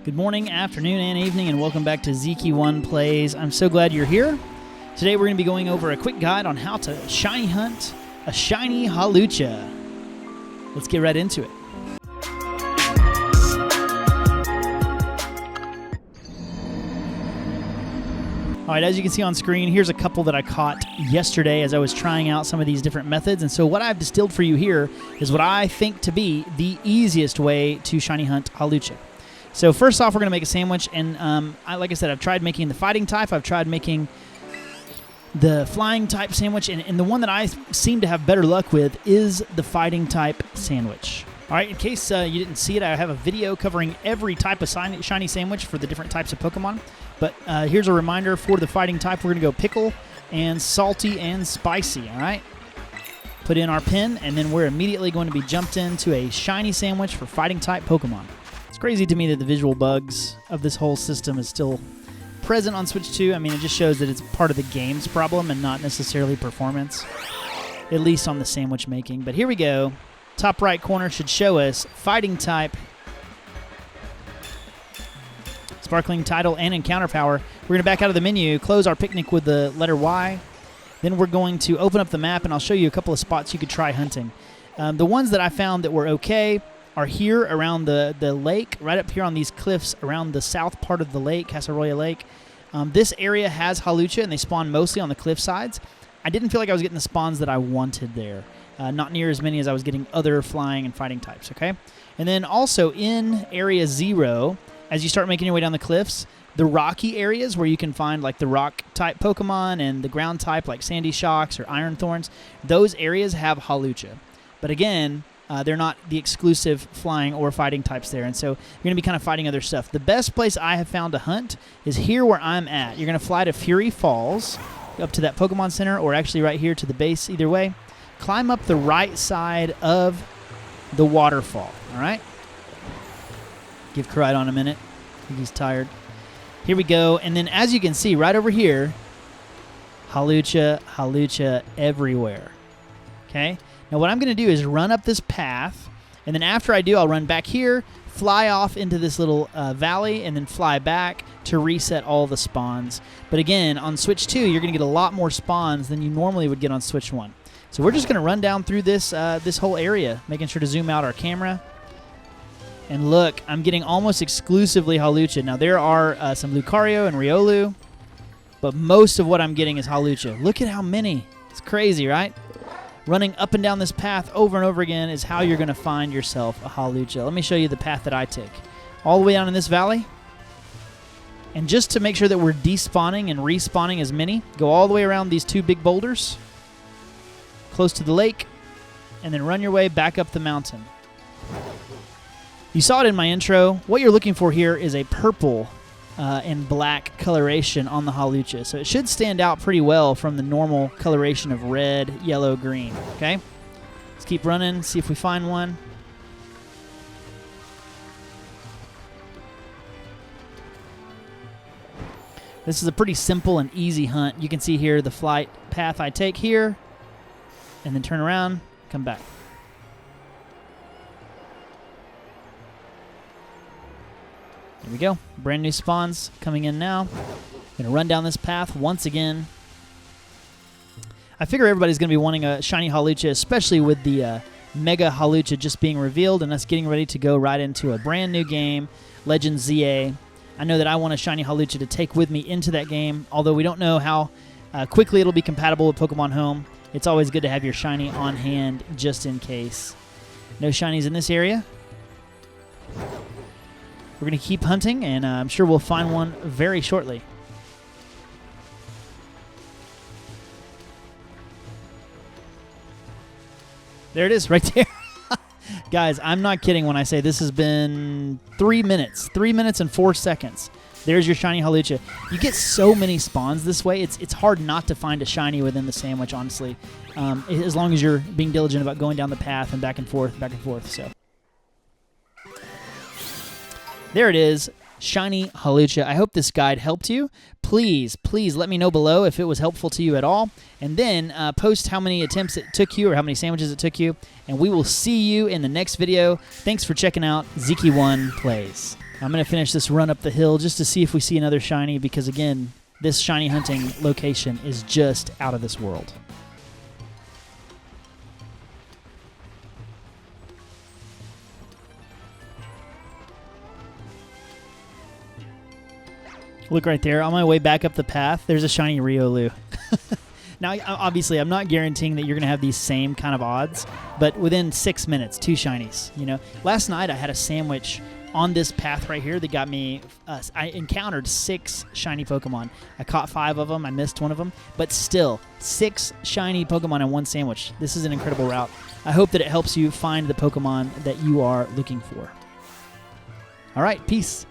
Good morning, afternoon, and evening, and welcome back to Jefe Plays. I'm so glad you're here. Today we're going to be going over a quick guide on how to shiny hunt a shiny Hawlucha. Let's get right into it. All right, as you can see on screen, here's a couple that I caught yesterday as I was trying out some of these different methods. And so what I've distilled for you here is what I think to be the easiest way to shiny hunt Hawlucha. So first off, we're going to make a sandwich, and like I said, I've tried making the fighting type, I've tried making the flying type sandwich, and the one that I seem to have better luck with is the fighting type sandwich. All right, in case you didn't see it, I have a video covering every type of shiny sandwich for the different types of Pokemon, but here's a reminder for the fighting type. We're going to go pickle and salty and spicy, all right? Put in our pin, and then we're immediately going to be jumped into a shiny sandwich for fighting type Pokemon. It's crazy to me that the visual bugs of this whole system is still present on Switch 2. I mean, it just shows that it's part of the game's problem and not necessarily performance, at least on the sandwich making. But here we go. Top right corner should show us fighting type, sparkling title, and encounter power. We're going to back out of the menu, close our picnic with the letter Y. Then we're going to open up the map, and I'll show you a couple of spots you could try hunting. The ones that I found that were okay are here around the lake, right up here on these cliffs around the south part of the lake, Casseroya Lake. This area has Hawlucha, and they spawn mostly on the cliff sides. I didn't feel like I was getting the spawns that I wanted there. Not near as many as I was getting other flying and fighting types, okay? And then also in Area 0, as you start making your way down the cliffs, the rocky areas where you can find like the rock-type Pokemon and the ground-type like Sandy Shocks or Iron Thorns, those areas have Hawlucha. But again, they're not the exclusive flying or fighting types there, and so you're going to be kind of fighting other stuff. The best place I have found to hunt is here where I'm at. You're going to fly to Fury Falls, up to that Pokemon Center, or actually right here to the base, either way. Climb up the right side of the waterfall, all right? Give Koraidon a minute. I think he's tired. Here we go, and then as you can see right over here, Hawlucha everywhere, okay? Now what I'm going to do is run up this path, and then after I do, I'll run back here, fly off into this little valley, and then fly back to reset all the spawns. But again, on Switch 2, you're going to get a lot more spawns than you normally would get on Switch 1. So we're just going to run down through this this whole area, making sure to zoom out our camera. And look, I'm getting almost exclusively Hawlucha. Now there are some Lucario and Riolu, but most of what I'm getting is Hawlucha. Look at how many. It's crazy, right? Running up and down this path over and over again is how you're going to find yourself a Hawlucha. Let me show you the path that I take. All the way down in this valley. And just to make sure that we're despawning and respawning as many, go all the way around these two big boulders, close to the lake, and then run your way back up the mountain. You saw it in my intro. What you're looking for here is a purple and black coloration on the Hawlucha. So it should stand out pretty well from the normal coloration of red, yellow, green. Okay? Let's keep running, see if we find one. This is a pretty simple and easy hunt. You can see here the flight path I take here, and then turn around, come back. There we go. Brand new spawns coming in now. I'm going to run down this path once again. I figure everybody's going to be wanting a shiny Hawlucha, especially with the Mega Hawlucha just being revealed and us getting ready to go right into a brand new game, Legends ZA. I know that I want a shiny Hawlucha to take with me into that game, although we don't know how quickly it'll be compatible with Pokemon Home. It's always good to have your shiny on hand just in case. No shinies in this area. We're going to keep hunting, and I'm sure we'll find one very shortly. There it is, right there. Guys, I'm not kidding when I say this has been 3 minutes. 3 minutes and 4 seconds. There's your shiny Hawlucha. You get so many spawns this way, it's hard not to find a shiny within the sandwich, honestly, as long as you're being diligent about going down the path and back and forth, so. There it is, shiny Hawlucha. I hope this guide helped you. Please let me know below if it was helpful to you at all. And then post how many attempts it took you or how many sandwiches it took you. And we will see you in the next video. Thanks for checking out Jefe Plays. I'm going to finish this run up the hill just to see if we see another shiny because, again, this shiny hunting location is just out of this world. Look right there. On my way back up the path, there's a shiny Riolu. Now, obviously, I'm not guaranteeing that you're going to have these same kind of odds, but within 6 minutes, 2 shinies. You know, last night I had a sandwich on this path right here that got me. I encountered 6 shiny Pokemon. I caught 5 of them. I missed 1 of them, but still 6 shiny Pokemon in 1 sandwich. This is an incredible route. I hope that it helps you find the Pokemon that you are looking for. All right, peace.